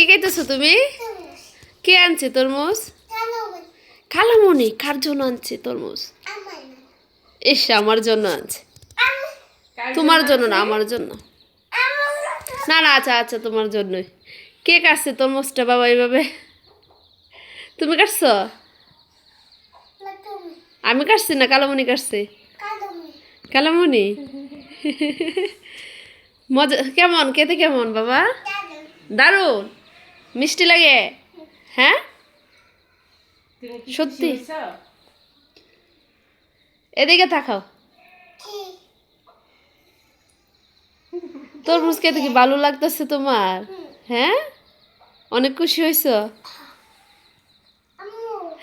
কি খাইতেছো তুমি? কে আনছে তরমুজ? খালামণি কার জন্য আনছে তরমুজ? ইস, আমার জন্য আনছে। তোমার জন্য না, আমার জন্য। না না, আচ্ছা আচ্ছা, তোমার জন্যই। কে কাটছে তরমুজটা বাবা এইভাবে? তুমি কাটছো? আমি কাটছি না, কালামণি কাটছে। কালামণি মজা কেমন, খেতে কেমন বাবা? দারুণ মিষ্টি লাগে। হ্যাঁ সত্যি? এদিকে তাকাও। তরমুজ খেতে কি ভালো লাগতেছে তোমার? হ্যাঁ, অনেক খুশি হয়েছো?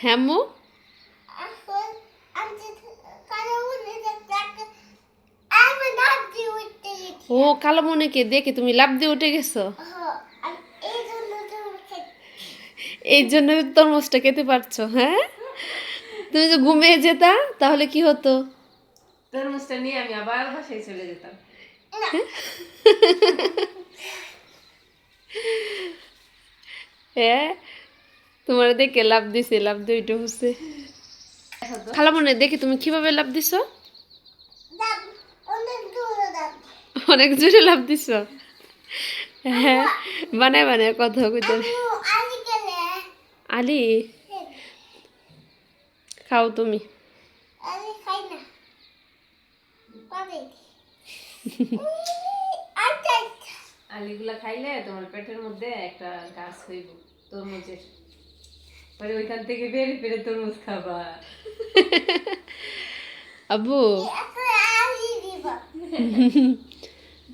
হ্যাঁ মু, ও কালামণিকে দেখে তুমি লাফ দিয়ে উঠে গেছো, এই জন্য তরমুজটা খেতে পারছো। হ্যাঁ, তুমি যে ঘুমিয়ে যেতা তাহলে কি হতো? তরমুজটা নিয়ে আমি আবার বাসায় চলে যেতাম। হ্যাঁ, তোমার দেখে লাভ দিছে, লাভ দিয়ে উঠে হচ্ছে। খালামণি দেখি তুমি কিভাবে লাভ দিছো? অনেক জোরে লাভ দিছো। হ্যাঁ, বানায় বানায় কথা কইতে। আলি খাও তুমি। আলিগুলা খাইলে তোমার পেটের মধ্যে একটা গাছ হইব তরমুজের, পরে ওইখান থেকে বের ফিরে তরমুজ খাবা। আব্বু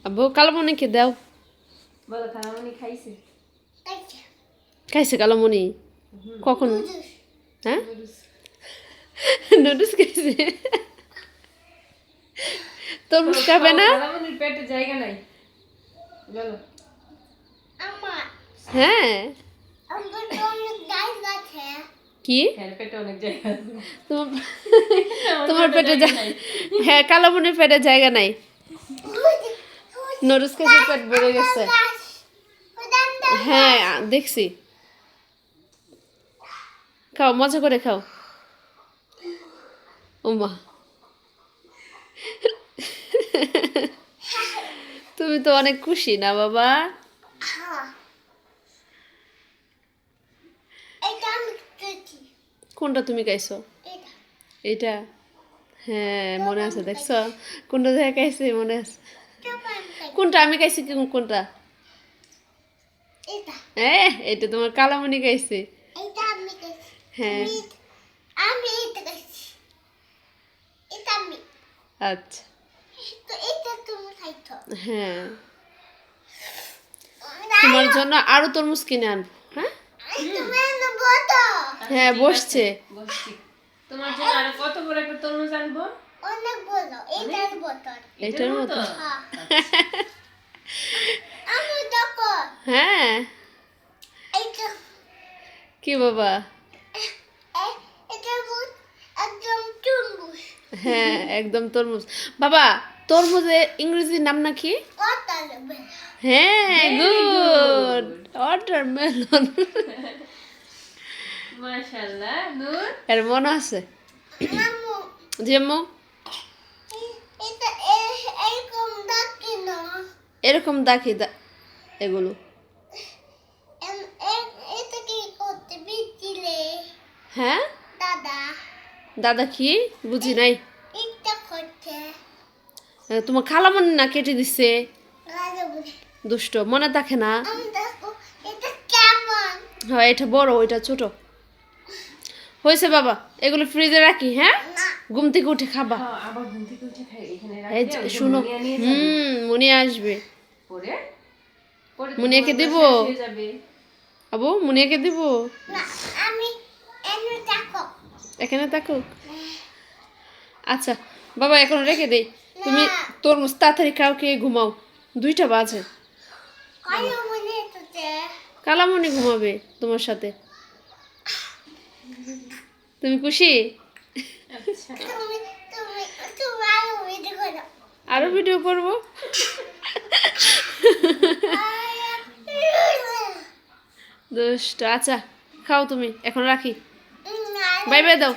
আব্বু কালামণিকে দাও। বলো খালামণি খাইছে? খাইছে কালামণি? কখন? হ্যাঁ, নুডলস খাইছে। তরমুজ খাবে না? খালামণির পেটে জায়গা নাই। বলো। হ্যাঁ, কি পেটে অনেক জায়গা আছে। তোমার তোমার পেটে হ্যাঁ, কালামণির পেটে জায়গা নাই। নুডলস খাইছে, পেট ভরে গেছে। হ্যাঁ দেখছি, খাও মজা করে খাও। ওমা, তুমি তো অনেক খুশি না বাবা? কোনটা তুমি খাইছো? এইটা? হ্যাঁ মনে আছে, দেখছো কোনটা দেখে খাইছি, মনে আছে। কোনটা আমি খাইছি? কোনটা? হ্যাঁ, এটা তোমার কালামণি খাইছে। হ্যাঁ আচ্ছা, হ্যাঁ তোমার জন্য আরো তরমুজ কিনে আনবো। হ্যাঁ হ্যাঁ, বসছে। বসছি। তোমার জন্য আরো কত বড় একটা তরমুজ আনবো? অনেক বড়, এটার মতো? আমি দেখো হ্যাঁ, এইটা কি বাবা? এটা একদম চুম্বুস হ্যাঁ একদম তরমুজ বাবা। তরমুজের ইংরেজি নাম নাকি? ওয়াটারমেলন। হ্যাঁ গুড, ওয়াটারমেলন। মাশাআল্লাহ নূর। এর মনে আছে? মামু যেমন এটা এরকম দেখি না, এরকম দেখি এগুলো। এটা কি করতে বিচিলে হ্যাঁ, দাদা দাদা কি বুঝি নাই। এটা করতে তোমার খালামণি না কেটে দিছে, গালে বলে দুষ্ট মনে থাকে না। আমি দেখো এটা কেমন। হ্যাঁ, এটা বড়, ওইটা ছোট। হয়েছে বাবা, এগুলো ফ্রিজে রাখি। হ্যাঁ, না ঘুম থেকে উঠে খাবা। হ্যাঁ, আবার ঘুম থেকে উঠে খাই এখানে এই রাখতে। যে, ওই যে শুনো, মুনিয়া নিয়ে যাবে। মনি আসবে। পরে পরে তো মুনিয়াকে তোমার দিব? শেষ হয়ে যাবে। আবু মুনিয়াকে দিব? না আমি এনে দেখো এখানে থাকুক। আচ্ছা বাবা, এখন রেখে দেই। তুমি তরমুজ তাড়াতাড়ি খাও, খেয়ে ঘুমাও, 2টা বাজে। কালো মনে হচ্ছে কালামণি ঘুমাবে তোমার সাথে। তুমি খুশি? আচ্ছা, তুমি তুমি তুমি আরো ভিডিও করো। আরো ভিডিও করবো? দুষ্ট আচ্ছা খাও তুমি এখন রাখি না, বাই বাই দাও